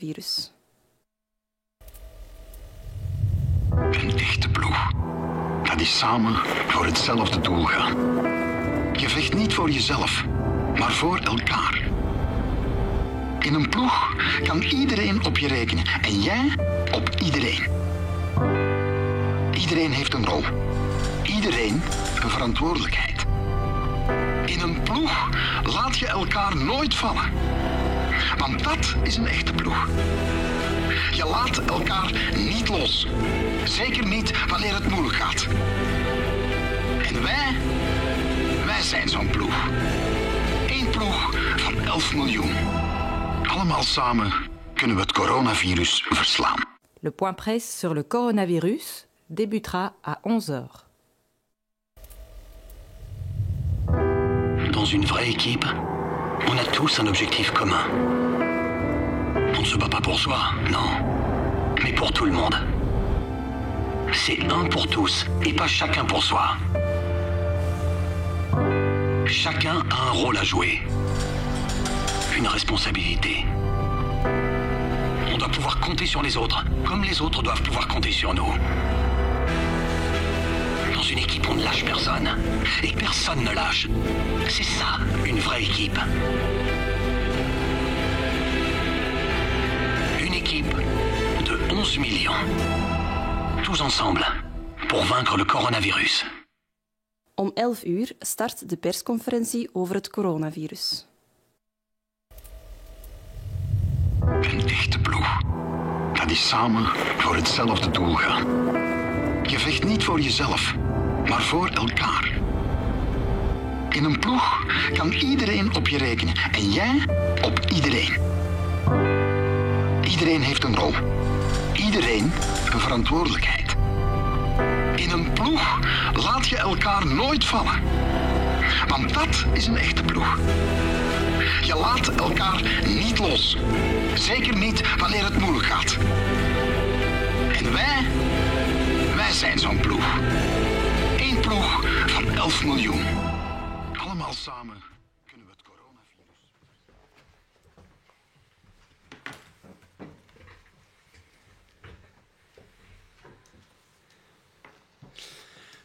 virus. Een echte ploeg. Dat is samen voor hetzelfde doel gaan. Je vecht niet voor jezelf, maar voor elkaar. In een ploeg kan iedereen op je rekenen en jij op iedereen. Iedereen heeft een rol. Iedereen een verantwoordelijkheid. In een ploeg laat je elkaar nooit vallen. Want dat is een echte ploeg. Je laat elkaar niet los. Zeker niet wanneer het moeilijk gaat. En wij zijn zo'n ploeg. Eén ploeg van 11 miljoen. Allemaal samen kunnen we het coronavirus verslaan. Le point presse sur le coronavirus débutera à 11h. Dans une vraie équipe, on a tous un objectif commun. On ne se bat pas pour soi, non, mais pour tout le monde. C'est un pour tous et pas chacun pour soi. Chacun a un rôle à jouer, une responsabilité. On doit pouvoir compter sur les autres, comme les autres doivent pouvoir compter sur nous. Dans une équipe, on ne lâche personne. Et personne ne lâche. C'est ça, une vraie équipe. Une équipe de 11 millions. Tous ensemble, pour vaincre le coronavirus. Om 11 uur start de persconferentie over het coronavirus. Een echte ploeg. Dat is samen voor hetzelfde doel gaan. Je vecht niet voor jezelf, maar voor elkaar. In een ploeg kan iedereen op je rekenen en jij op iedereen. Iedereen heeft een rol. Iedereen een verantwoordelijkheid. In een ploeg laat je elkaar nooit vallen. Want dat is een echte ploeg. Je laat elkaar niet los. Zeker niet wanneer het moeilijk gaat. En wij zijn zo'n ploeg. Eén ploeg van 11 miljoen. Allemaal samen kunnen we het coronavirus.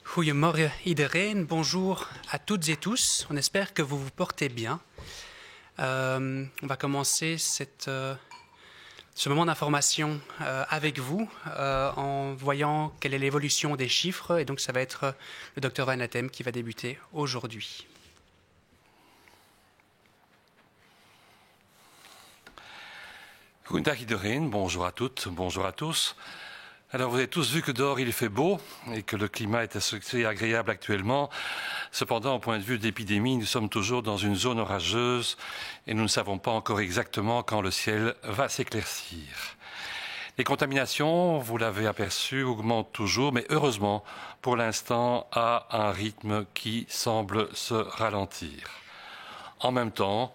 Goedemorgen iedereen, bonjour à toutes et tous. On espère que vous vous portez bien. On va commencer ce moment d'information avec vous en voyant quelle est l'évolution des chiffres. Et donc ça va être le docteur Van Atem qui va débuter aujourd'hui. Goedendag iedereen, bonjour à toutes, bonjour à tous. Alors vous avez tous vu que dehors il fait beau et que le climat est assez agréable actuellement. Cependant, au point de vue d'épidémie, nous sommes toujours dans une zone orageuse et nous ne savons pas encore exactement quand le ciel va s'éclaircir. Les contaminations, vous l'avez aperçu, augmentent toujours, mais heureusement, pour l'instant, à un rythme qui semble se ralentir. En même temps,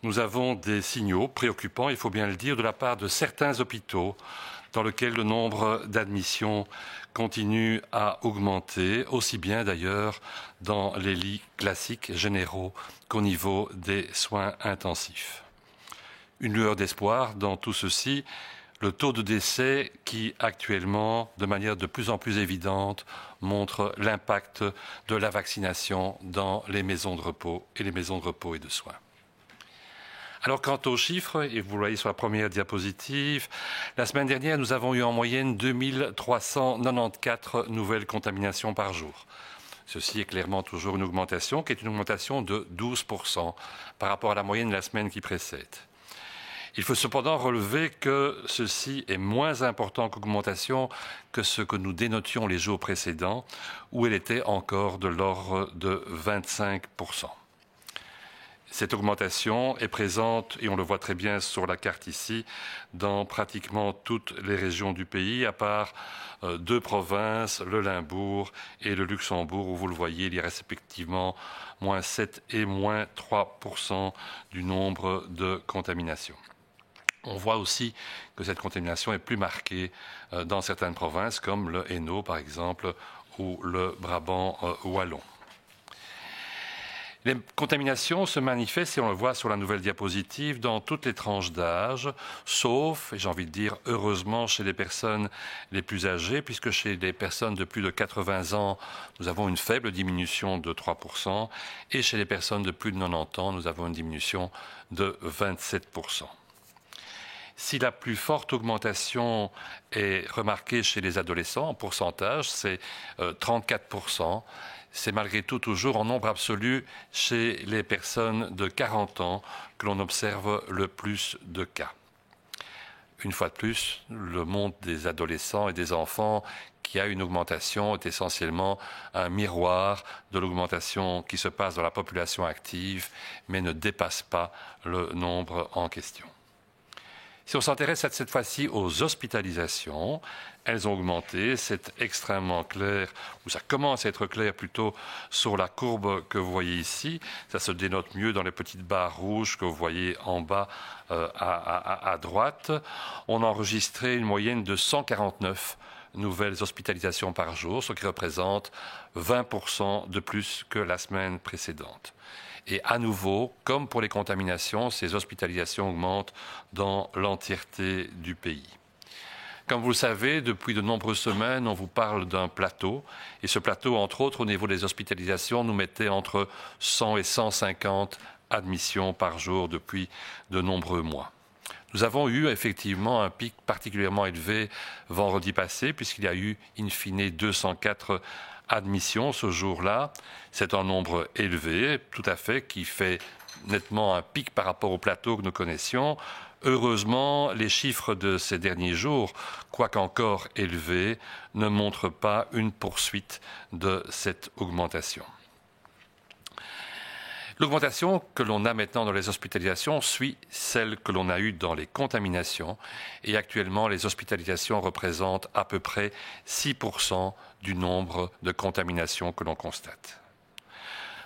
nous avons des signaux préoccupants, il faut bien le dire, de la part de certains hôpitaux dans lesquels le nombre d'admissions continue à augmenter, aussi bien d'ailleurs dans les lits classiques généraux qu'au niveau des soins intensifs. Une lueur d'espoir dans tout ceci, le taux de décès qui actuellement, de manière de plus en plus évidente, montre l'impact de la vaccination dans les maisons de repos et les maisons de repos et de soins. Alors quant aux chiffres, et vous le voyez sur la première diapositive, la semaine dernière nous avons eu en moyenne 2394 nouvelles contaminations par jour. Ceci est clairement toujours une augmentation qui est une augmentation de 12% par rapport à la moyenne de la semaine qui précède. Il faut cependant relever que ceci est moins important qu'augmentation que ce que nous dénotions les jours précédents, où elle était encore de l'ordre de 25%. Cette augmentation est présente, et on le voit très bien sur la carte ici, dans pratiquement toutes les régions du pays, à part deux provinces, le Limbourg et le Luxembourg, où vous le voyez, il y a respectivement moins 7 et moins 3% du nombre de contaminations. On voit aussi que cette contamination est plus marquée dans certaines provinces, comme le Hainaut par exemple, ou le Brabant wallon. Les contaminations se manifestent, et on le voit sur la nouvelle diapositive, dans toutes les tranches d'âge, sauf, et j'ai envie de dire heureusement, chez les personnes les plus âgées, puisque chez les personnes de plus de 80 ans, nous avons une faible diminution de 3%, et chez les personnes de plus de 90 ans, nous avons une diminution de 27%. Si la plus forte augmentation est remarquée chez les adolescents, en pourcentage, c'est 34%. C'est malgré tout toujours en nombre absolu chez les personnes de 40 ans que l'on observe le plus de cas. Une fois de plus, le monde des adolescents et des enfants qui a une augmentation est essentiellement un miroir de l'augmentation qui se passe dans la population active, mais ne dépasse pas le nombre en question. Si on s'intéresse cette fois-ci aux hospitalisations, elles ont augmenté, c'est extrêmement clair, ou ça commence à être clair plutôt sur la courbe que vous voyez ici. Ça se dénote mieux dans les petites barres rouges que vous voyez en bas à droite. On a enregistré une moyenne de 149 nouvelles hospitalisations par jour, ce qui représente 20% de plus que la semaine précédente. Et à nouveau, comme pour les contaminations, ces hospitalisations augmentent dans l'entièreté du pays. Comme vous le savez, depuis de nombreuses semaines, on vous parle d'un plateau. Et ce plateau, entre autres, au niveau des hospitalisations, nous mettait entre 100 et 150 admissions par jour depuis de nombreux mois. Nous avons eu effectivement un pic particulièrement élevé vendredi passé, puisqu'il y a eu, in fine, 204 admissions ce jour-là. C'est un nombre élevé, tout à fait, qui fait nettement un pic par rapport au plateau que nous connaissions. Heureusement, les chiffres de ces derniers jours, quoique encore élevés, ne montrent pas une poursuite de cette augmentation. L'augmentation que l'on a maintenant dans les hospitalisations suit celle que l'on a eue dans les contaminations. Et actuellement, les hospitalisations représentent à peu près 6% du nombre de contaminations que l'on constate.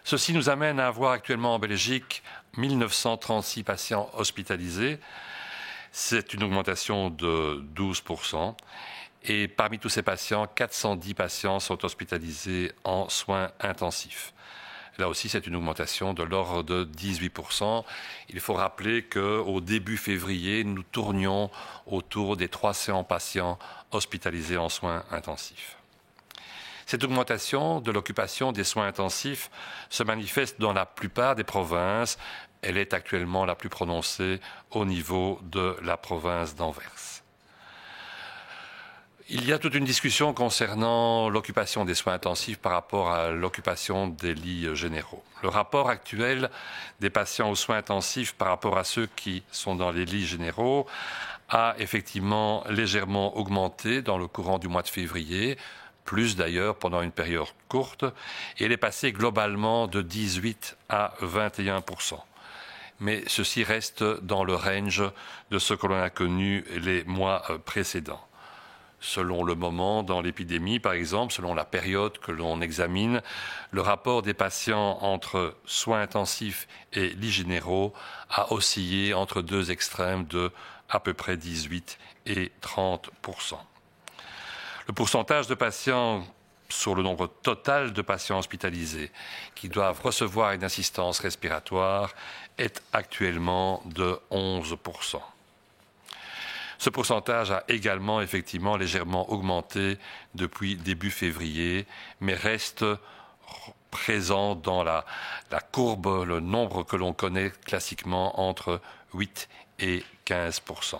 Ceci nous amène à avoir actuellement en Belgique 1936 patients hospitalisés. C'est une augmentation de 12%. Et parmi tous ces patients, 410 patients sont hospitalisés en soins intensifs. Là aussi, c'est une augmentation de l'ordre de 18%. Il faut rappeler qu'au début février, nous tournions autour des 300 patients hospitalisés en soins intensifs. Cette augmentation de l'occupation des soins intensifs se manifeste dans la plupart des provinces. Elle est actuellement la plus prononcée au niveau de la province d'Anvers. Il y a toute une discussion concernant l'occupation des soins intensifs par rapport à l'occupation des lits généraux. Le rapport actuel des patients aux soins intensifs par rapport à ceux qui sont dans les lits généraux a effectivement légèrement augmenté dans le courant du mois de février, plus d'ailleurs pendant une période courte, et elle est passée globalement de 18 à 21%. Mais ceci reste dans le range de ce que l'on a connu les mois précédents. Selon le moment dans l'épidémie, par exemple, selon la période que l'on examine, le rapport des patients entre soins intensifs et lits généraux a oscillé entre deux extrêmes de à peu près 18 et 30%. Le pourcentage de patients sur le nombre total de patients hospitalisés qui doivent recevoir une assistance respiratoire est actuellement de 11%. Ce pourcentage a également effectivement légèrement augmenté depuis début février, mais reste présent dans la courbe, le nombre que l'on connaît classiquement entre 8 et 15%.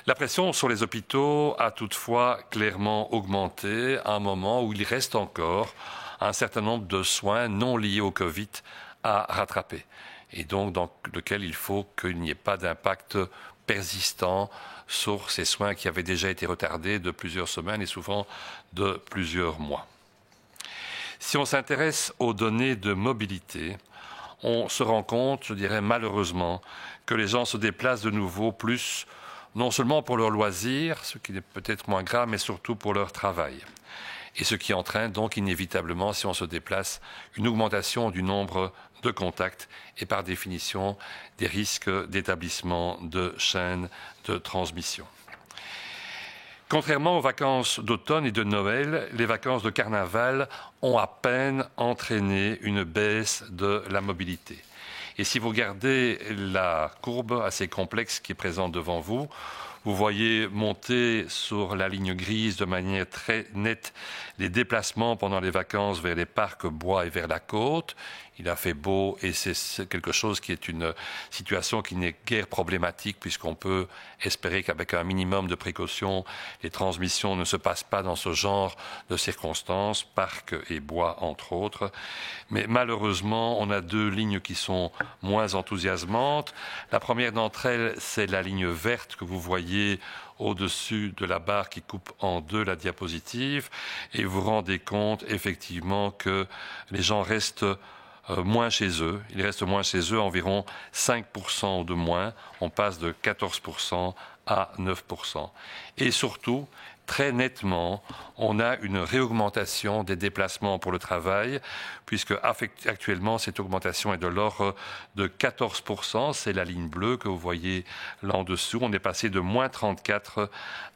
La pression sur les hôpitaux a toutefois clairement augmenté à un moment où il reste encore un certain nombre de soins non liés au Covid à rattraper, et donc dans lequel il faut qu'il n'y ait pas d'impact persistant sur ces soins qui avaient déjà été retardés de plusieurs semaines et souvent de plusieurs mois. Si on s'intéresse aux données de mobilité, on se rend compte, je dirais malheureusement, que les gens se déplacent de nouveau plus, non seulement pour leurs loisirs, ce qui est peut-être moins grave, mais surtout pour leur travail. Et ce qui entraîne donc inévitablement, si on se déplace, une augmentation du nombre de contacts et par définition des risques d'établissement de chaînes de transmission. Contrairement aux vacances d'automne et de Noël, les vacances de carnaval ont à peine entraîné une baisse de la mobilité. Et si vous regardez la courbe assez complexe qui est présente devant vous, vous voyez monter sur la ligne grise de manière très nette les déplacements pendant les vacances vers les parcs, bois et vers la côte. Il a fait beau et c'est quelque chose qui est une situation qui n'est guère problématique puisqu'on peut espérer qu'avec un minimum de précautions, les transmissions ne se passent pas dans ce genre de circonstances, parcs et bois entre autres. Mais malheureusement, on a deux lignes qui sont moins enthousiasmantes. La première d'entre elles, c'est la ligne verte que vous voyez au-dessus de la barre qui coupe en deux la diapositive et vous vous rendez compte effectivement que les gens restent moins chez eux. Ils restent moins chez eux, environ 5% de moins. On passe de 14% à 9%. Et surtout, très nettement, on a une réaugmentation des déplacements pour le travail, puisque actuellement, cette augmentation est de l'ordre de 14%. C'est la ligne bleue que vous voyez là en dessous. On est passé de moins 34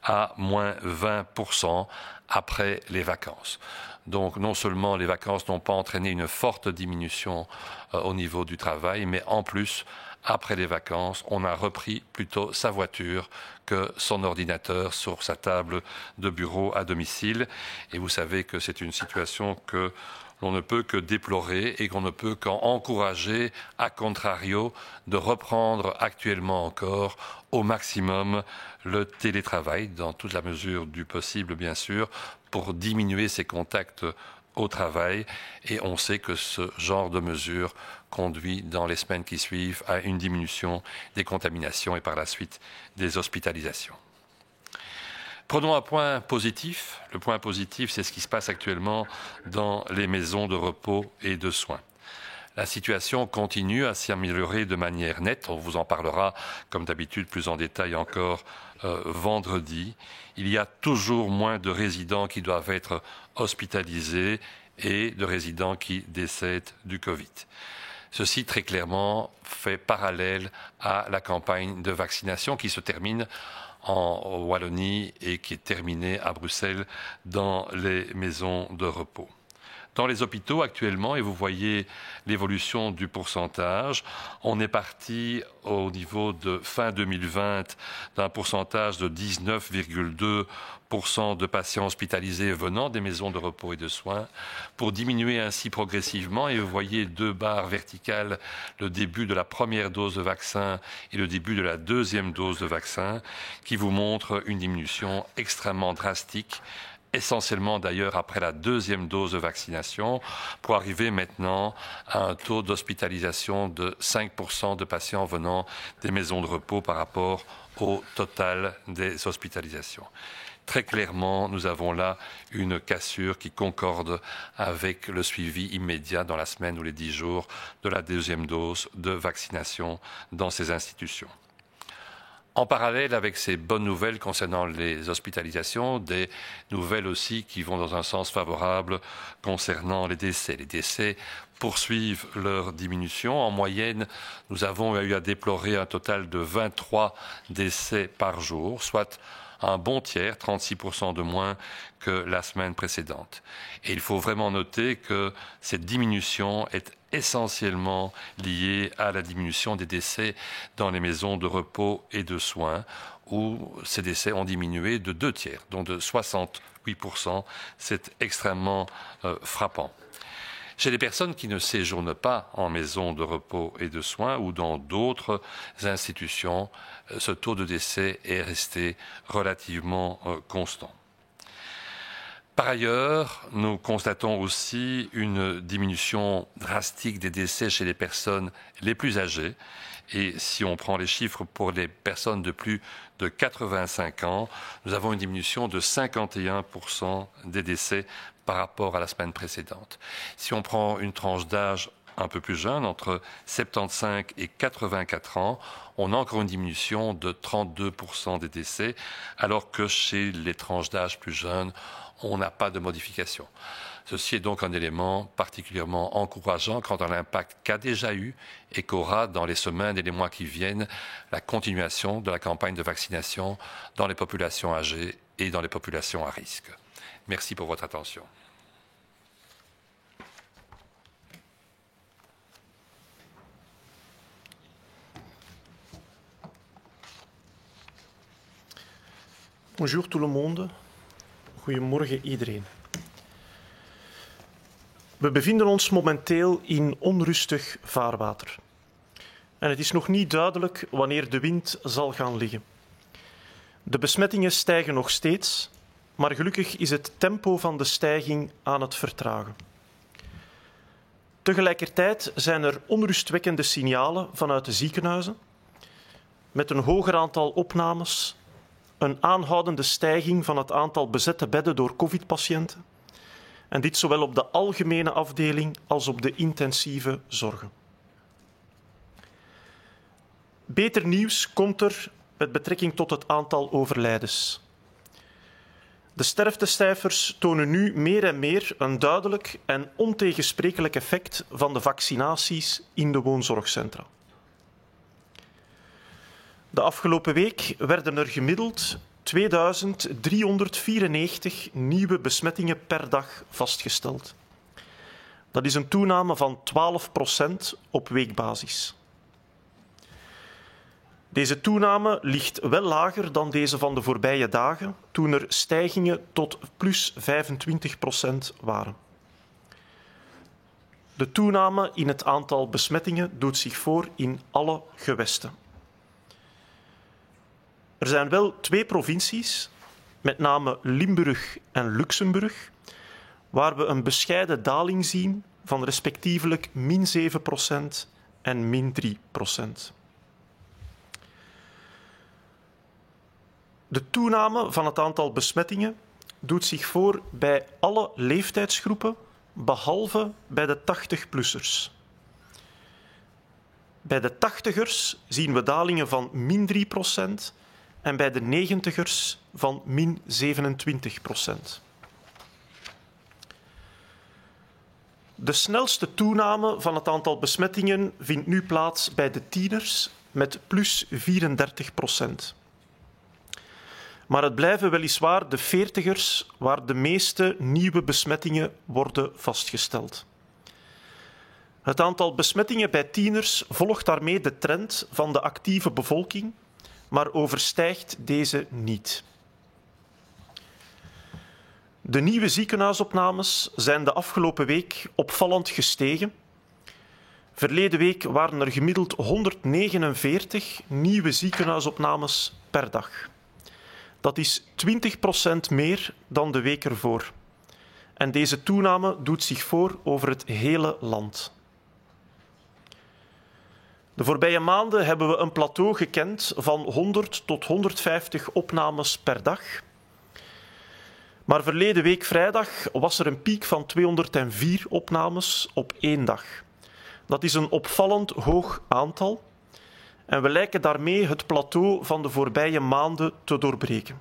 à moins 20% après les vacances. Donc non seulement les vacances n'ont pas entraîné une forte diminution au niveau du travail, mais en plus, après les vacances, on a repris plutôt sa voiture que son ordinateur sur sa table de bureau à domicile. Et vous savez que c'est une situation que l'on ne peut que déplorer et qu'on ne peut qu'encourager, à contrario, de reprendre actuellement encore au maximum le télétravail, dans toute la mesure du possible, bien sûr, pour diminuer ses contacts au travail. Et on sait que ce genre de mesure conduit dans les semaines qui suivent à une diminution des contaminations et par la suite des hospitalisations. Prenons un point positif. Le point positif, c'est ce qui se passe actuellement dans les maisons de repos et de soins. La situation continue à s'améliorer de manière nette. On vous en parlera, comme d'habitude, plus en détail encore vendredi. Il y a toujours moins de résidents qui doivent être hospitalisés et de résidents qui décèdent du Covid. Ceci, très clairement, fait parallèle à la campagne de vaccination qui se termine en Wallonie et qui est terminée à Bruxelles dans les maisons de repos. Dans les hôpitaux actuellement, et vous voyez l'évolution du pourcentage, on est parti au niveau de fin 2020 d'un pourcentage de 19,2% de patients hospitalisés venant des maisons de repos et de soins, pour diminuer ainsi progressivement. Et vous voyez deux barres verticales, le début de la première dose de vaccin et le début de la deuxième dose de vaccin, qui vous montrent une diminution extrêmement drastique, essentiellement d'ailleurs après la deuxième dose de vaccination, pour arriver maintenant à un taux d'hospitalisation de 5% de patients venant des maisons de repos par rapport au total des hospitalisations. Très clairement, nous avons là une cassure qui concorde avec le suivi immédiat dans la semaine ou les 10 jours de la deuxième dose de vaccination dans ces institutions. En parallèle avec ces bonnes nouvelles concernant les hospitalisations, des nouvelles aussi qui vont dans un sens favorable concernant les décès. Les décès poursuivent leur diminution. En moyenne, nous avons eu à déplorer un total de 23 décès par jour, soit un bon tiers, 36% de moins que la semaine précédente. Et il faut vraiment noter que cette diminution est essentiellement liée à la diminution des décès dans les maisons de repos et de soins, où ces décès ont diminué de 2 tiers, donc de 68%. C'est extrêmement frappant. Chez les personnes qui ne séjournent pas en maison de repos et de soins ou dans d'autres institutions, ce taux de décès est resté relativement constant. Par ailleurs, nous constatons aussi une diminution drastique des décès chez les personnes les plus âgées. Et si on prend les chiffres pour les personnes de plus de 85 ans, nous avons une diminution de 51% des décès par rapport à la semaine précédente. Si on prend une tranche d'âge un peu plus jeune, entre 75 et 84 ans, on a encore une diminution de 32% des décès, alors que chez les tranches d'âge plus jeunes, on n'a pas de modification. Ceci est donc un élément particulièrement encourageant quant à l'impact qu'a déjà eu et qu'aura dans les semaines et les mois qui viennent la continuation de la campagne de vaccination dans les populations âgées et dans les populations à risque. Merci pour votre attention. Bonjour tout le monde. Goedemorgen iedereen. We bevinden ons momenteel in onrustig vaarwater. En het is nog niet duidelijk wanneer de wind zal gaan liggen. De besmettingen stijgen nog steeds, maar gelukkig is het tempo van de stijging aan het vertragen. Tegelijkertijd zijn er onrustwekkende signalen vanuit de ziekenhuizen, met een hoger aantal opnames, een aanhoudende stijging van het aantal bezette bedden door COVID-patiënten, en dit zowel op de algemene afdeling als op de intensieve zorgen. Beter nieuws komt er met betrekking tot het aantal overlijdens. De sterftecijfers tonen nu meer en meer een duidelijk en ontegensprekelijk effect van de vaccinaties in de woonzorgcentra. De afgelopen week werden er gemiddeld 2394 nieuwe besmettingen per dag vastgesteld. Dat is een toename van 12% op weekbasis. Deze toename ligt wel lager dan deze van de voorbije dagen, toen er stijgingen tot plus 25% waren. De toename in het aantal besmettingen doet zich voor in alle gewesten. Er zijn wel 2 provincies, met name Limburg en Luxemburg, waar we een bescheiden daling zien van respectievelijk -7% en -3%. De toename van het aantal besmettingen doet zich voor bij alle leeftijdsgroepen, behalve bij de 80-plussers. Bij de 80ers zien we dalingen van -3% en bij de 90ers van -27%. De snelste toename van het aantal besmettingen vindt nu plaats bij de tieners met plus 34%. Maar het blijven weliswaar de 40ers waar de meeste nieuwe besmettingen worden vastgesteld. Het aantal besmettingen bij tieners volgt daarmee de trend van de actieve bevolking, maar overstijgt deze niet. De nieuwe ziekenhuisopnames zijn de afgelopen week opvallend gestegen. Verleden week waren er gemiddeld 149 nieuwe ziekenhuisopnames per dag. Dat is 20% meer dan de week ervoor. En deze toename doet zich voor over het hele land. De voorbije maanden hebben we een plateau gekend van 100 tot 150 opnames per dag. Maar verleden week vrijdag was er een piek van 204 opnames op 1 dag. Dat is een opvallend hoog aantal. En we lijken daarmee het plateau van de voorbije maanden te doorbreken.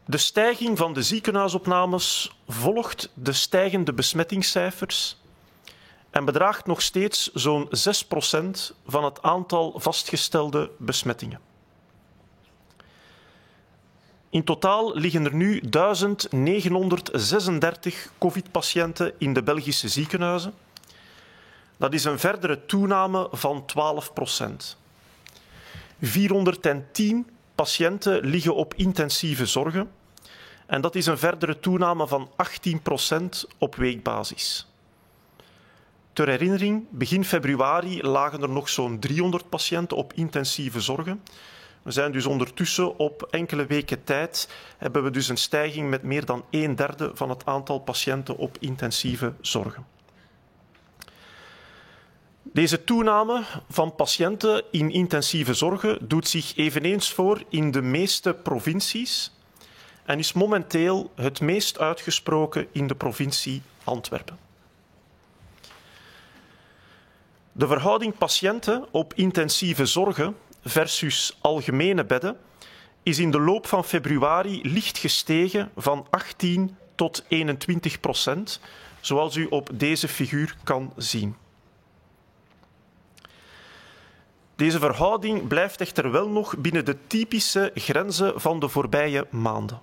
De stijging van de ziekenhuisopnames volgt de stijgende besmettingscijfers en bedraagt nog steeds zo'n 6% van het aantal vastgestelde besmettingen. In totaal liggen er nu 1936 COVID-patiënten in de Belgische ziekenhuizen. Dat is een verdere toename van 12%. 410 patiënten liggen op intensieve zorgen en dat is een verdere toename van 18% op weekbasis. Ter herinnering, begin februari lagen er nog zo'n 300 patiënten op intensieve zorgen. We zijn dus ondertussen op enkele weken tijd hebben we dus een stijging met meer dan 1/3 van het aantal patiënten op intensieve zorgen. Deze toename van patiënten in intensieve zorgen doet zich eveneens voor in de meeste provincies en is momenteel het meest uitgesproken in de provincie Antwerpen. De verhouding patiënten op intensieve zorgen versus algemene bedden is in de loop van februari licht gestegen van 18 tot 21%, zoals u op deze figuur kan zien. Deze verhouding blijft echter wel nog binnen de typische grenzen van de voorbije maanden.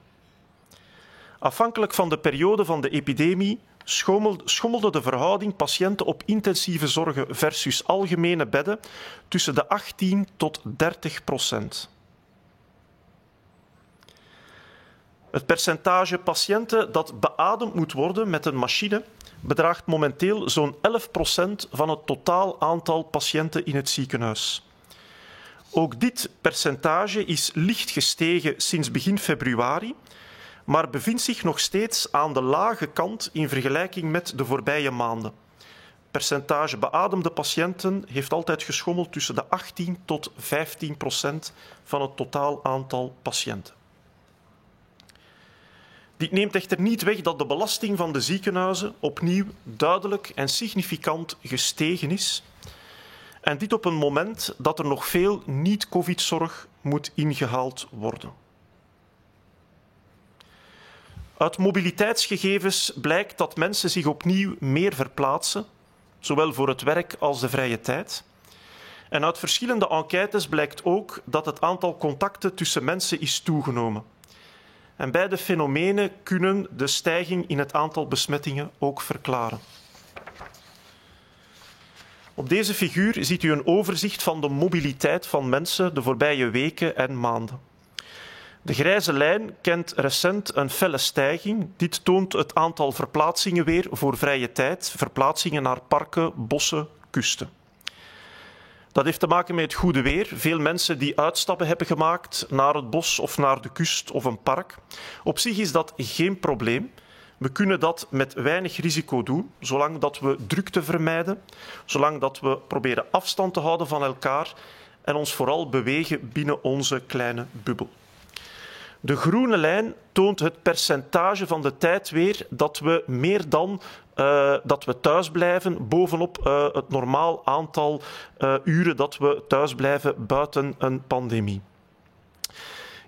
Afhankelijk van de periode van de epidemie schommelde de verhouding patiënten op intensieve zorgen versus algemene bedden tussen de 18 tot 30%. Het percentage patiënten dat beademd moet worden met een machine bedraagt momenteel zo'n 11% van het totaal aantal patiënten in het ziekenhuis. Ook dit percentage is licht gestegen sinds begin februari, maar bevindt zich nog steeds aan de lage kant in vergelijking met de voorbije maanden. Het percentage beademde patiënten heeft altijd geschommeld tussen de 18 tot 15% van het totaal aantal patiënten. Dit neemt echter niet weg dat de belasting van de ziekenhuizen opnieuw duidelijk en significant gestegen is. En dit op een moment dat er nog veel niet-covid-zorg moet ingehaald worden. Uit mobiliteitsgegevens blijkt dat mensen zich opnieuw meer verplaatsen, zowel voor het werk als de vrije tijd. En uit verschillende enquêtes blijkt ook dat het aantal contacten tussen mensen is toegenomen. En beide fenomenen kunnen de stijging in het aantal besmettingen ook verklaren. Op deze figuur ziet u een overzicht van de mobiliteit van mensen de voorbije weken en maanden. De grijze lijn kent recent een felle stijging. Dit toont het aantal verplaatsingen weer voor vrije tijd, verplaatsingen naar parken, bossen, kusten. Dat heeft te maken met het goede weer. Veel mensen die uitstappen hebben gemaakt naar het bos of naar de kust of een park. Op zich is dat geen probleem. We kunnen dat met weinig risico doen, zolang dat we drukte vermijden, zolang dat we proberen afstand te houden van elkaar en ons vooral bewegen binnen onze kleine bubbel. De groene lijn toont het percentage van de tijd weer dat we meer dan dat we thuis blijven bovenop het normaal aantal uren dat we thuis blijven buiten een pandemie.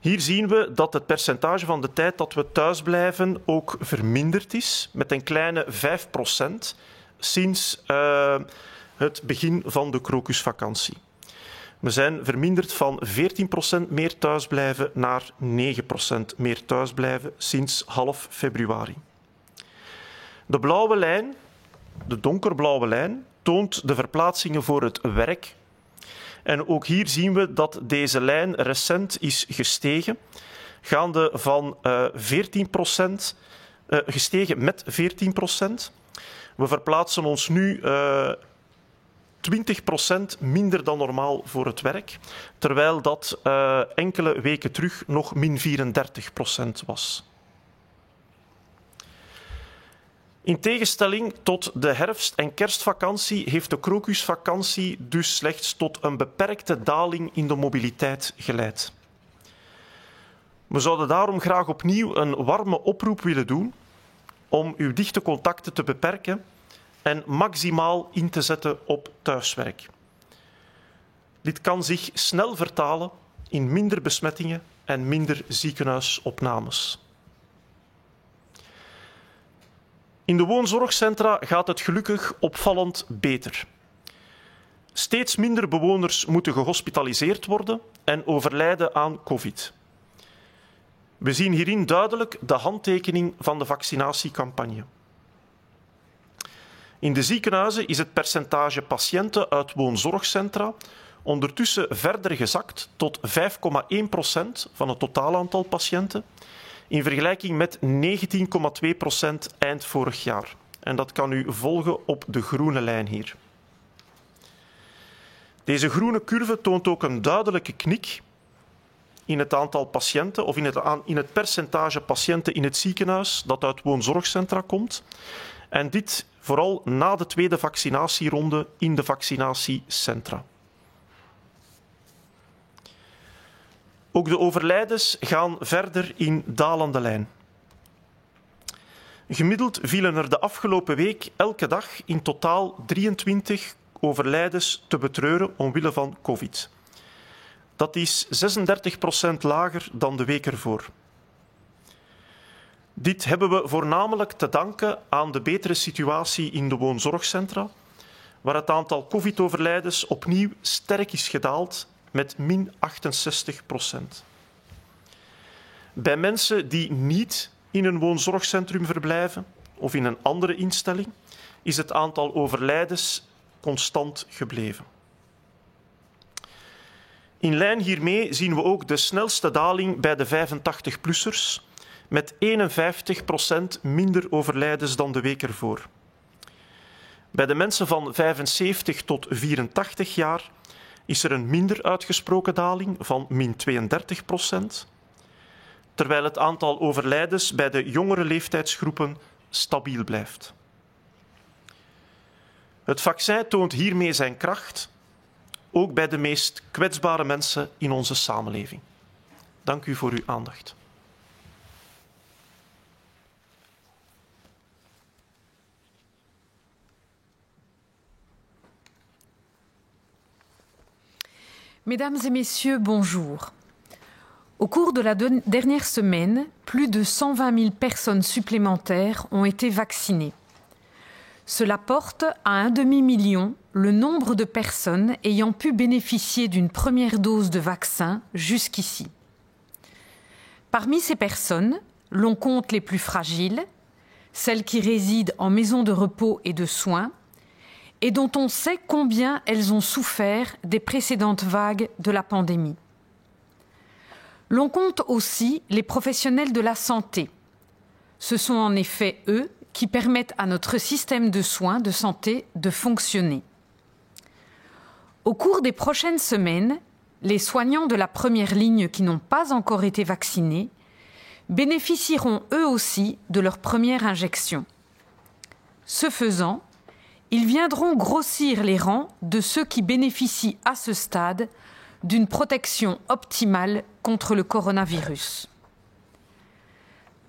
Hier zien we dat het percentage van de tijd dat we thuis blijven ook verminderd is met een kleine 5% sinds het begin van de krokusvakantie. We zijn verminderd van 14% meer thuisblijven naar 9% meer thuisblijven sinds half februari. De blauwe lijn, de donkerblauwe lijn, toont de verplaatsingen voor het werk. En ook hier zien we dat deze lijn recent is gestegen, gaande van 14%, gestegen met 14%. We verplaatsen ons nu 20% minder dan normaal voor het werk, terwijl dat enkele weken terug nog min 34% was. In tegenstelling tot de herfst- en kerstvakantie heeft de krokusvakantie dus slechts tot een beperkte daling in de mobiliteit geleid. We zouden daarom graag opnieuw een warme oproep willen doen om uw dichte contacten te beperken en maximaal in te zetten op thuiswerk. Dit kan zich snel vertalen in minder besmettingen en minder ziekenhuisopnames. In de woonzorgcentra gaat het gelukkig opvallend beter. Steeds minder bewoners moeten gehospitaliseerd worden en overlijden aan COVID. We zien hierin duidelijk de handtekening van de vaccinatiecampagne. In de ziekenhuizen is het percentage patiënten uit woonzorgcentra ondertussen verder gezakt tot 5,1% van het totaal aantal patiënten, in vergelijking met 19,2% eind vorig jaar. En dat kan u volgen op de groene lijn hier. Deze groene curve toont ook een duidelijke knik in het aantal patiënten of in het percentage patiënten in het ziekenhuis dat uit woonzorgcentra komt. En dit vooral na de tweede vaccinatieronde in de vaccinatiecentra. Ook de overlijdens gaan verder in dalende lijn. Gemiddeld vielen er de afgelopen week elke dag in totaal 23 overlijdens te betreuren omwille van COVID. Dat is 36% lager dan de week ervoor. Dit hebben we voornamelijk te danken aan de betere situatie in de woonzorgcentra, waar het aantal COVID-overlijdens opnieuw sterk is gedaald met min 68%. Bij mensen die niet in een woonzorgcentrum verblijven of in een andere instelling, is het aantal overlijdens constant gebleven. In lijn hiermee zien we ook de snelste daling bij de 85-plussers, met 51% minder overlijdens dan de week ervoor. Bij de mensen van 75 tot 84 jaar is er een minder uitgesproken daling van min 32%, terwijl het aantal overlijdens bij de jongere leeftijdsgroepen stabiel blijft. Het vaccin toont hiermee zijn kracht, ook bij de meest kwetsbare mensen in onze samenleving. Dank u voor uw aandacht. Mesdames et messieurs, bonjour. Au cours de la dernière semaine, plus de 120 000 personnes supplémentaires ont été vaccinées. Cela porte à 1,5 million le nombre de personnes ayant pu bénéficier d'une première dose de vaccin jusqu'ici. Parmi ces personnes, l'on compte les plus fragiles, celles qui résident en maison de repos et de soins, et dont on sait combien elles ont souffert des précédentes vagues de la pandémie. L'on compte aussi les professionnels de la santé. Ce sont en effet eux qui permettent à notre système de soins de santé de fonctionner. Au cours des prochaines semaines, les soignants de la première ligne qui n'ont pas encore été vaccinés bénéficieront eux aussi de leur première injection. Ce faisant, ils viendront grossir les rangs de ceux qui bénéficient à ce stade d'une protection optimale contre le coronavirus.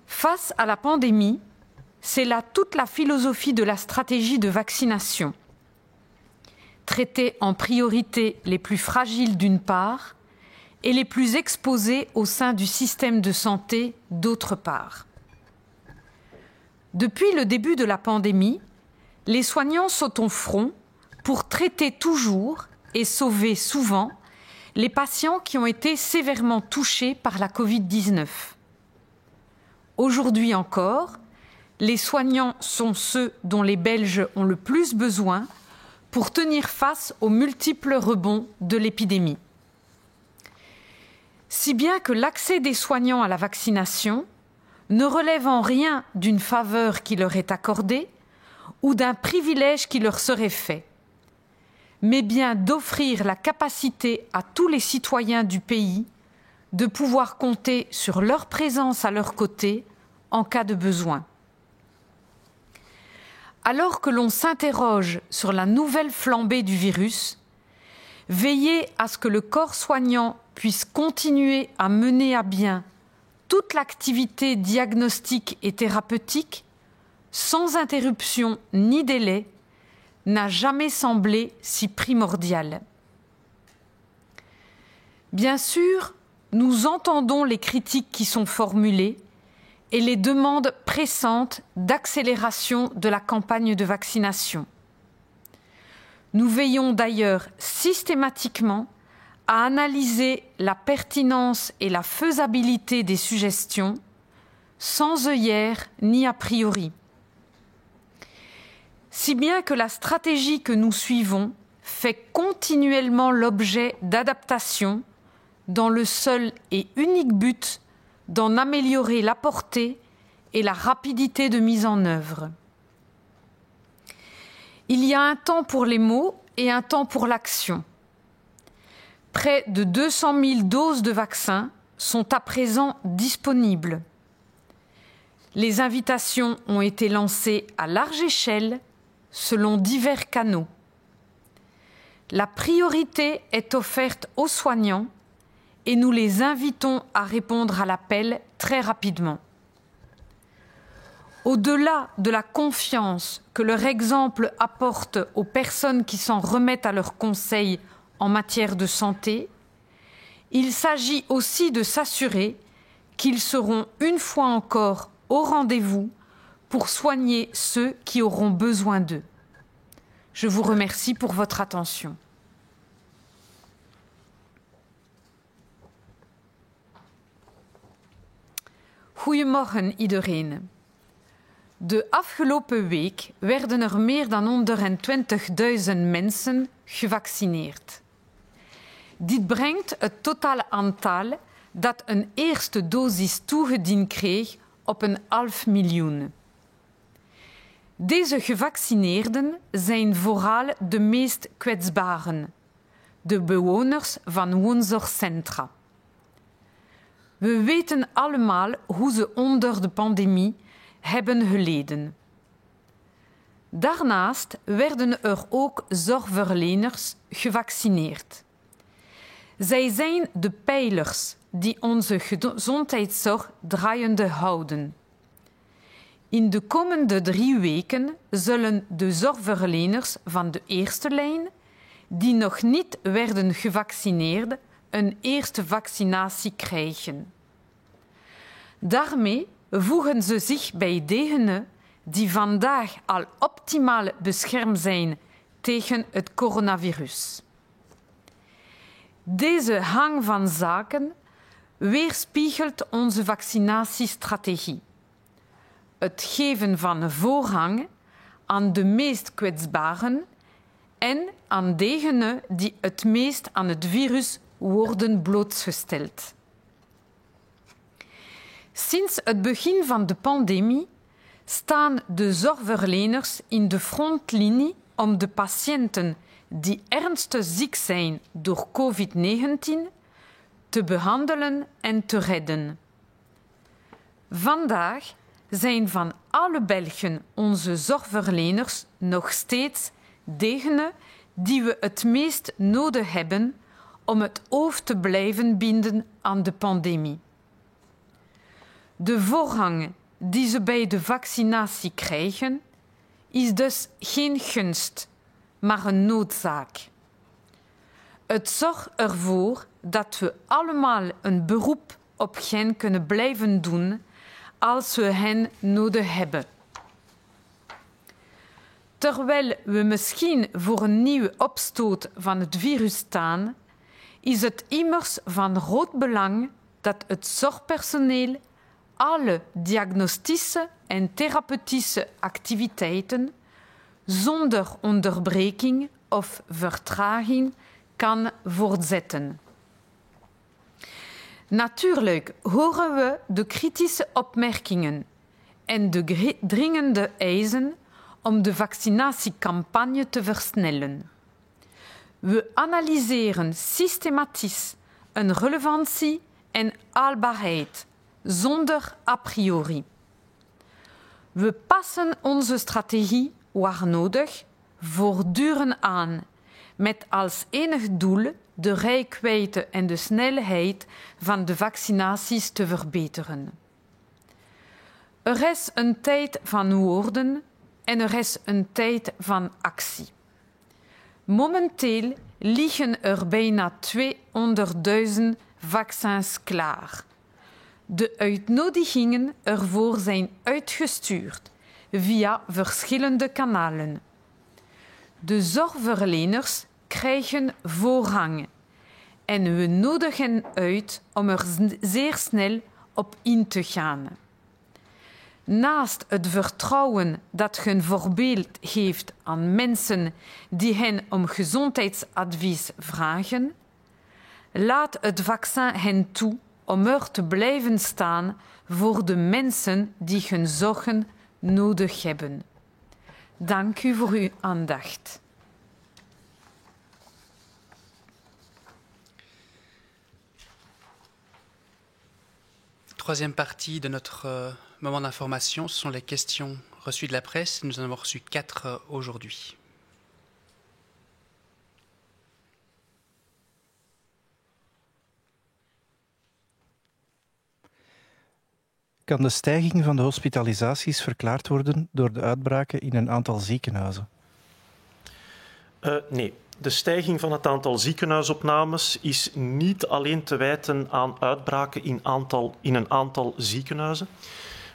Face à la pandémie, c'est là toute la philosophie de la stratégie de vaccination. Traiter en priorité les plus fragiles d'une part et les plus exposés au sein du système de santé d'autre part. Depuis le début de la pandémie, les soignants sont au front pour traiter toujours et sauver souvent les patients qui ont été sévèrement touchés par la Covid-19. Aujourd'hui encore, les soignants sont ceux dont les Belges ont le plus besoin pour tenir face aux multiples rebonds de l'épidémie. Si bien que l'accès des soignants à la vaccination ne relève en rien d'une faveur qui leur est accordée ou d'un privilège qui leur serait fait, mais bien d'offrir la capacité à tous les citoyens du pays de pouvoir compter sur leur présence à leur côté en cas de besoin. Alors que l'on s'interroge sur la nouvelle flambée du virus, veiller à ce que le corps soignant puisse continuer à mener à bien toute l'activité diagnostique et thérapeutique, sans interruption ni délai, n'a jamais semblé si primordial. Bien sûr, nous entendons les critiques qui sont formulées et les demandes pressantes d'accélération de la campagne de vaccination. Nous veillons d'ailleurs systématiquement à analyser la pertinence et la faisabilité des suggestions, sans œillères ni a priori. Si bien que la stratégie que nous suivons fait continuellement l'objet d'adaptations dans le seul et unique but d'en améliorer la portée et la rapidité de mise en œuvre. Il y a un temps pour les mots et un temps pour l'action. Près de 200 000 doses de vaccins sont à présent disponibles. Les invitations ont été lancées à large échelle selon divers canaux. La priorité est offerte aux soignants et nous les invitons à répondre à l'appel très rapidement. Au-delà de la confiance que leur exemple apporte aux personnes qui s'en remettent à leurs conseils en matière de santé, il s'agit aussi de s'assurer qu'ils seront une fois encore au rendez-vous pour soigner ceux qui auront besoin d'eux. Je vous remercie pour votre attention. Goedemorgen iedereen. De afgelopen week werden er meer dan 120.000 mensen gevaccineerd. Dit brengt het totale aantal dat een eerste dosis toegediend kreeg op 500.000. Deze gevaccineerden zijn vooral de meest kwetsbaren, de bewoners van woonzorgcentra. We weten allemaal hoe ze onder de pandemie hebben geleden. Daarnaast werden er ook zorgverleners gevaccineerd. Zij zijn de pijlers die onze gezondheidszorg draaiende houden. In de komende 3 weken zullen de zorgverleners van de eerste lijn, die nog niet werden gevaccineerd, een eerste vaccinatie krijgen. Daarmee voegen ze zich bij degenen die vandaag al optimaal beschermd zijn tegen het coronavirus. Deze hang van zaken weerspiegelt onze vaccinatiestrategie. Het geven van voorrang aan de meest kwetsbaren en aan degenen die het meest aan het virus worden blootgesteld. Sinds het begin van de pandemie staan de zorgverleners in de frontlinie om de patiënten die ernstig ziek zijn door COVID-19 te behandelen en te redden. Vandaag zijn van alle Belgen onze zorgverleners nog steeds degenen die we het meest nodig hebben om het hoofd te blijven binden aan de pandemie. De voorrang die ze bij de vaccinatie krijgen is dus geen gunst, maar een noodzaak. Het zorgt ervoor dat we allemaal een beroep op hen kunnen blijven doen als we hen nodig hebben. Terwijl we misschien voor een nieuwe opstoot van het virus staan, is het immers van groot belang dat het zorgpersoneel alle diagnostische en therapeutische activiteiten zonder onderbreking of vertraging kan voortzetten. Natuurlijk horen we de kritische opmerkingen en de dringende eisen om de vaccinatiecampagne te versnellen. We analyseren systematisch een relevantie en haalbaarheid zonder a priori. We passen onze strategie, waar nodig, voortdurend aan, met als enig doel de reikwijdte en de snelheid van de vaccinaties te verbeteren. Er is een tijd van woorden en er is een tijd van actie. Momenteel liggen er bijna 200.000 vaccins klaar. De uitnodigingen ervoor zijn uitgestuurd via verschillende kanalen. De zorgverleners krijgen voorrang en we nodigen uit om er zeer snel op in te gaan. Naast het vertrouwen dat hun voorbeeld geeft aan mensen die hen om gezondheidsadvies vragen, laat het vaccin hen toe om er te blijven staan voor de mensen die hun zorgen nodig hebben. Dank u voor uw aandacht. Troisième partie de notre moment d'information, ce sont les questions reçues de la presse. Nous en avons reçu 4 aujourd'hui. Kan de stijging van de hospitalisaties verklaard worden door de uitbraken in een aantal ziekenhuizen? Nee. De stijging van het aantal ziekenhuisopnames is niet alleen te wijten aan uitbraken in een aantal ziekenhuizen.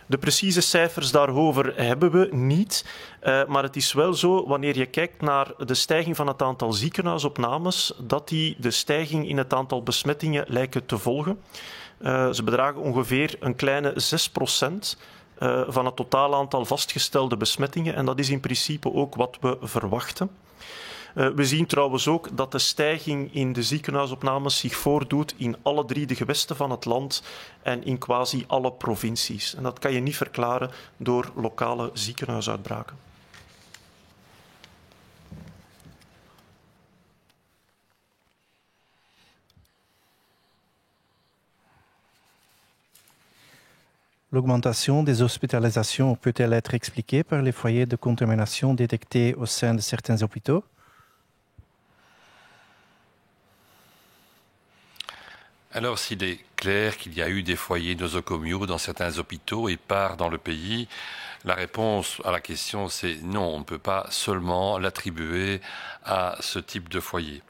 De precieze cijfers daarover hebben we niet. Maar het is wel zo, wanneer je kijkt naar de stijging van het aantal ziekenhuisopnames, dat die de stijging in het aantal besmettingen lijken te volgen. Ze bedragen ongeveer een kleine 6% van het totaal aantal vastgestelde besmettingen. En dat is in principe ook wat we verwachten. We zien trouwens ook dat de stijging in de ziekenhuisopnames zich voordoet in alle 3 de gewesten van het land en in quasi alle provincies. En dat kan je niet verklaren door lokale ziekenhuisuitbraken. L'augmentation des hospitalisations peut-elle être expliquée par les foyers de contamination détectés au sein de certains hôpitaux? Alors, s'il est clair qu'il y a eu des foyers nosocomiaux dans certains hôpitaux et par dans le pays, la réponse à la question, c'est non, on ne peut pas seulement l'attribuer à ce type de foyer.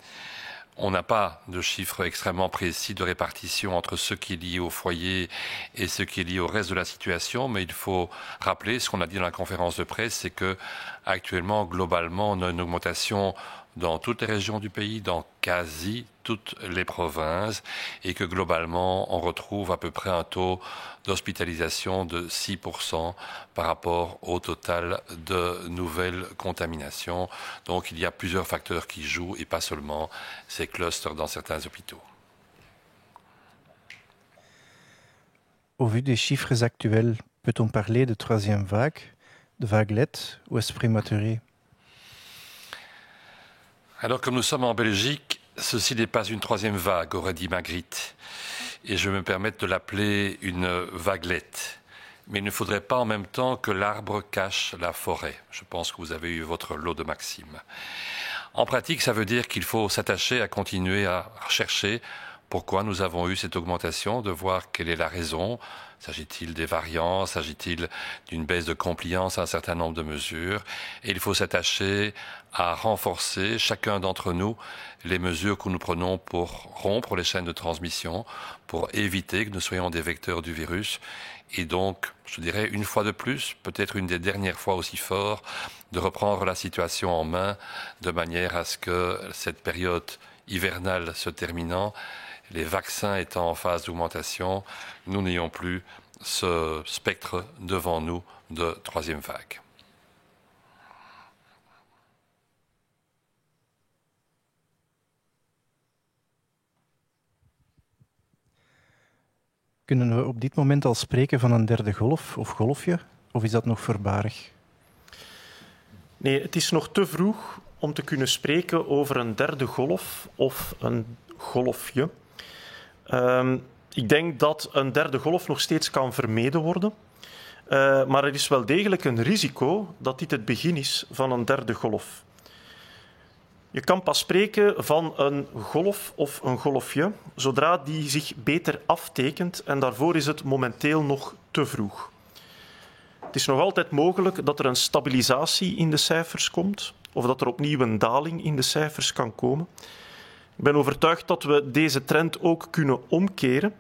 On n'a pas de chiffres extrêmement précis de répartition entre ce qui est lié au foyer et ce qui est lié au reste de la situation, mais il faut rappeler, ce qu'on a dit dans la conférence de presse, c'est que actuellement, globalement, on a une augmentation dans toutes les régions du pays, dans quasi toutes les provinces, et que globalement, on retrouve à peu près un taux d'hospitalisation de 6% par rapport au total de nouvelles contaminations. Donc il y a plusieurs facteurs qui jouent, et pas seulement ces clusters dans certains hôpitaux. Au vu des chiffres actuels, peut-on parler de troisième vague, de vaguelette ou est-ce prématuré? Alors, comme nous sommes en Belgique, ceci n'est pas une troisième vague, aurait dit Magritte. Et je me permets de l'appeler une vaguelette. Mais il ne faudrait pas en même temps que l'arbre cache la forêt. Je pense que vous avez eu votre lot de maximes. En pratique, ça veut dire qu'il faut s'attacher à continuer à chercher pourquoi nous avons eu cette augmentation, de voir quelle est la raison. S'agit-il des variants? S'agit-il d'une baisse de compliance à un certain nombre de mesures? Et il faut s'attacher à renforcer, chacun d'entre nous, les mesures que nous prenons pour rompre les chaînes de transmission, pour éviter que nous soyons des vecteurs du virus. Et donc, je dirais une fois de plus, peut-être une des dernières fois aussi fort, de reprendre la situation en main de manière à ce que cette période hivernale se terminant, les vaccins étant en phase d'augmentation, nous n'ayons plus ce spectre devant nous de troisième vague. Kunnen we op dit moment al spreken van een derde golf of golfje? Of is dat nog voorbarig? Nee, het is nog te vroeg om te kunnen spreken over een derde golf of een golfje. Ik denk dat een derde golf nog steeds kan vermeden worden. Maar er is wel degelijk een risico dat dit het begin is van een derde golf. Je kan pas spreken van een golf of een golfje zodra die zich beter aftekent en daarvoor is het momenteel nog te vroeg. Het is nog altijd mogelijk dat er een stabilisatie in de cijfers komt of dat er opnieuw een daling in de cijfers kan komen. Ik ben overtuigd dat we deze trend ook kunnen omkeren,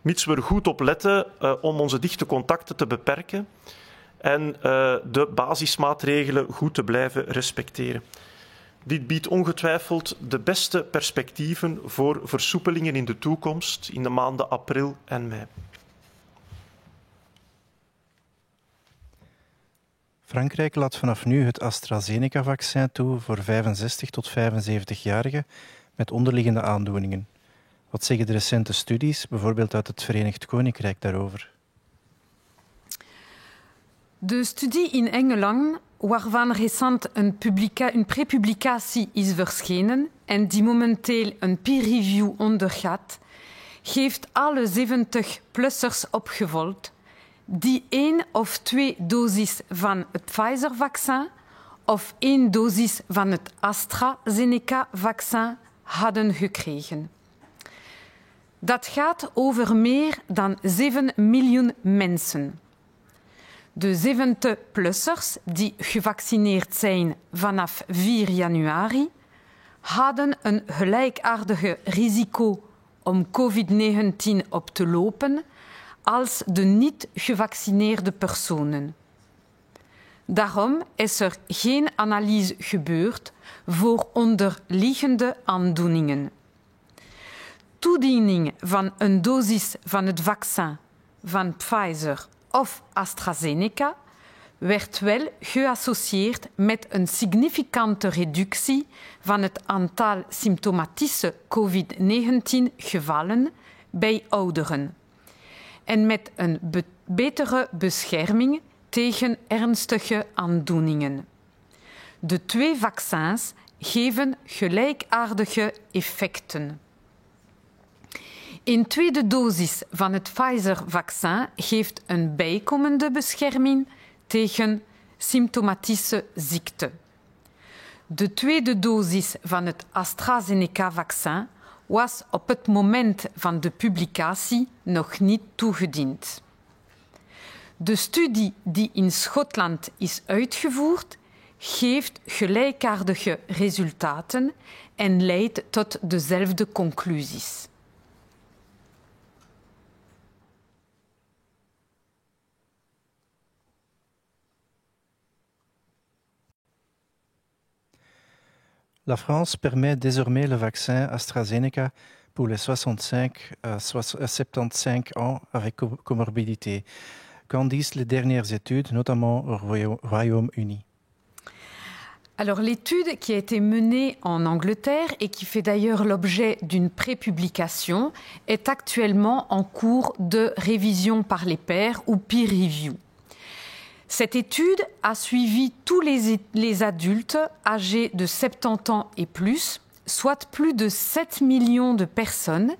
mits we er goed op letten om onze dichte contacten te beperken en de basismaatregelen goed te blijven respecteren. Dit biedt ongetwijfeld de beste perspectieven voor versoepelingen in de toekomst in de maanden april en mei. Frankrijk laat vanaf nu het AstraZeneca-vaccin toe voor 65 tot 75-jarigen met onderliggende aandoeningen. Wat zeggen de recente studies, bijvoorbeeld uit het Verenigd Koninkrijk, daarover? De studie in Engeland, waarvan recent een prepublicatie is verschenen en die momenteel een peer-review ondergaat, heeft alle 70-plussers opgevolgd die 1 of 2 doses van het Pfizer-vaccin of 1 dosis van het AstraZeneca-vaccin hadden gekregen. Dat gaat over meer dan 7 miljoen mensen. De 70-plussers die gevaccineerd zijn vanaf 4 januari hadden een gelijkaardige risico om COVID-19 op te lopen als de niet gevaccineerde personen. Daarom is er geen analyse gebeurd voor onderliggende aandoeningen. Toediening van een dosis van het vaccin van Pfizer of AstraZeneca werd wel geassocieerd met een significante reductie van het aantal symptomatische COVID-19-gevallen bij ouderen en met een betere bescherming tegen ernstige aandoeningen. De twee vaccins geven gelijkaardige effecten. Een tweede dosis van het Pfizer-vaccin geeft een bijkomende bescherming tegen symptomatische ziekte. De tweede dosis van het AstraZeneca-vaccin was op het moment van de publicatie nog niet toegediend. De studie die in Schotland is uitgevoerd, geeft gelijkaardige resultaten en leidt tot dezelfde conclusies. La France permet désormais le vaccin AstraZeneca pour les 65 à 75 ans avec comorbidité. Qu'en disent les dernières études, notamment au Royaume-Uni? Alors, l'étude qui a été menée en Angleterre et qui fait d'ailleurs l'objet d'une prépublication est actuellement en cours de révision par les pairs ou peer review. Cette étude a suivi tous les adultes âgés de 70 ans et plus, soit plus de 7 millions de personnes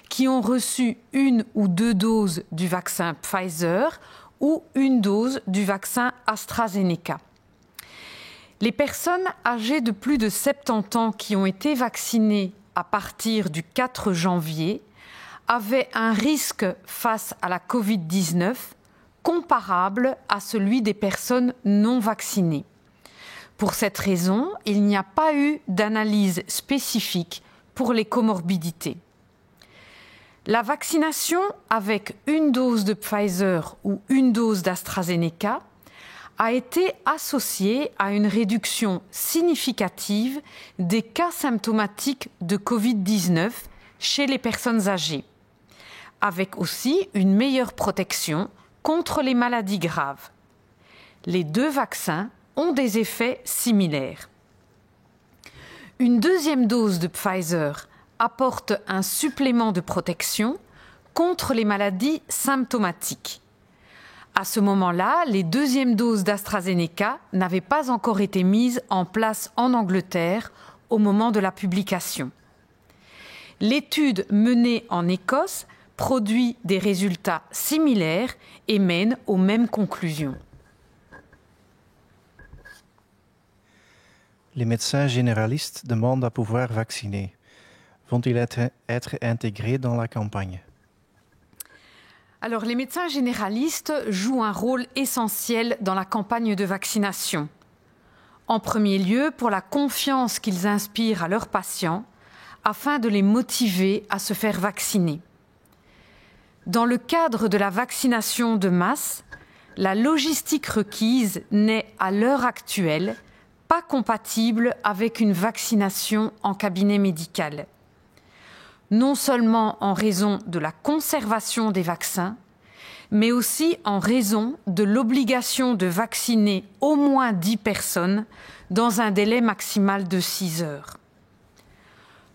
qui ont reçu une ou deux doses du vaccin Pfizer ou une dose du vaccin AstraZeneca. Les personnes âgées de plus de 70 ans qui ont été vaccinées à partir du 4 janvier avaient un risque face à la Covid-19 comparable à celui des personnes non vaccinées. Pour cette raison, il n'y a pas eu d'analyse spécifique pour les comorbidités. La vaccination avec une dose de Pfizer ou une dose d'AstraZeneca a été associée à une réduction significative des cas symptomatiques de Covid-19 chez les personnes âgées, avec aussi une meilleure protection contre les maladies graves. Les deux vaccins ont des effets similaires. Une deuxième dose de Pfizer apporte un supplément de protection contre les maladies symptomatiques. À ce moment-là, les deuxièmes doses d'AstraZeneca n'avaient pas encore été mises en place en Angleterre au moment de la publication. L'étude menée en Écosse produit des résultats similaires et mène aux mêmes conclusions. Les médecins généralistes demandent à pouvoir vacciner. Vont-ils être intégrés dans la campagne? Alors, les médecins généralistes jouent un rôle essentiel dans la campagne de vaccination. En premier lieu, pour la confiance qu'ils inspirent à leurs patients, afin de les motiver à se faire vacciner. Dans le cadre de la vaccination de masse, la logistique requise n'est, à l'heure actuelle, pas compatible avec une vaccination en cabinet médical. Non seulement en raison de la conservation des vaccins, mais aussi en raison de l'obligation de vacciner au moins 10 personnes dans un délai maximal de 6 heures.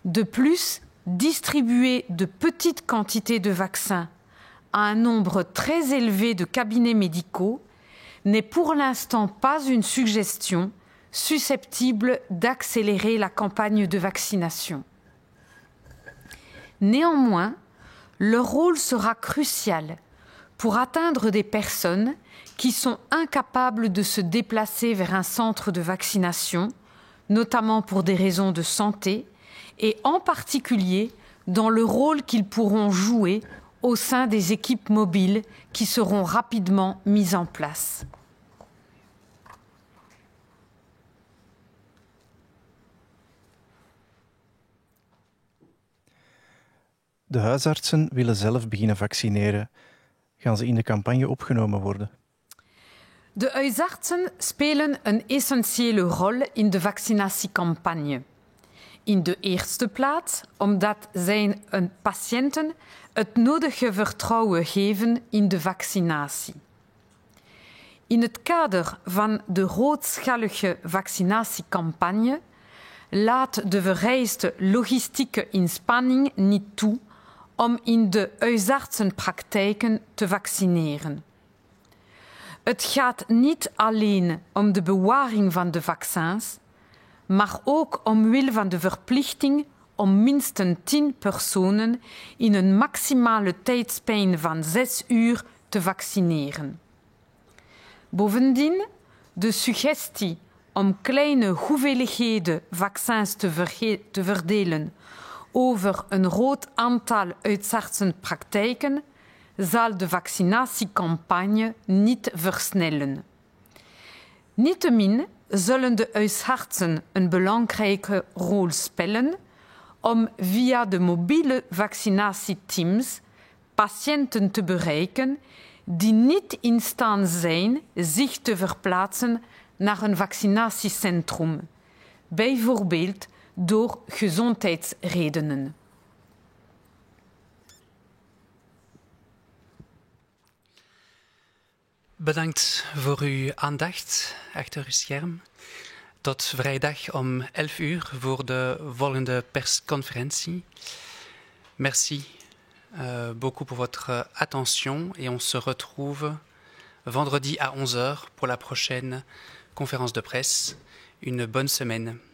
De plus, distribuer de petites quantités de vaccins à un nombre très élevé de cabinets médicaux n'est pour l'instant pas une suggestion susceptible d'accélérer la campagne de vaccination. Néanmoins, leur rôle sera crucial pour atteindre des personnes qui sont incapables de se déplacer vers un centre de vaccination, notamment pour des raisons de santé, et en particulier dans le rôle qu'ils pourront jouer au sein des équipes mobiles qui seront rapidement mises en place. De huisartsen willen zelf beginnen vaccineren. gaan ze in de campagne opgenomen worden? De huisartsen spelen een essentiële rol in de vaccinatiecampagne. In de eerste plaats omdat zij patiënten het nodige vertrouwen geven in de vaccinatie. In het kader van de grootschalige vaccinatiecampagne laat de vereiste logistieke inspanning niet toe om in de huisartsenpraktijken te vaccineren. Het gaat niet alleen om de bewaring van de vaccins, maar ook omwille van de verplichting om minstens 10 personen in een maximale tijdsspan van 6 uur te vaccineren. Bovendien, de suggestie om kleine hoeveelheden vaccins te verdelen over een groot aantal huisartsenpraktijken zal de vaccinatiecampagne niet versnellen. Niettemin zullen de huisartsen een belangrijke rol spelen om via de mobiele vaccinatieteams patiënten te bereiken die niet in staat zijn zich te verplaatsen naar een vaccinatiecentrum, bijvoorbeeld door gezondheidsredenen. Bedankt voor uw aandacht achter uw scherm. Tot vrijdag om 11 uur voor de volgende persconferentie. Merci beaucoup pour votre attention et on se retrouve vendredi à 11h pour la prochaine conférence de presse. Une bonne semaine.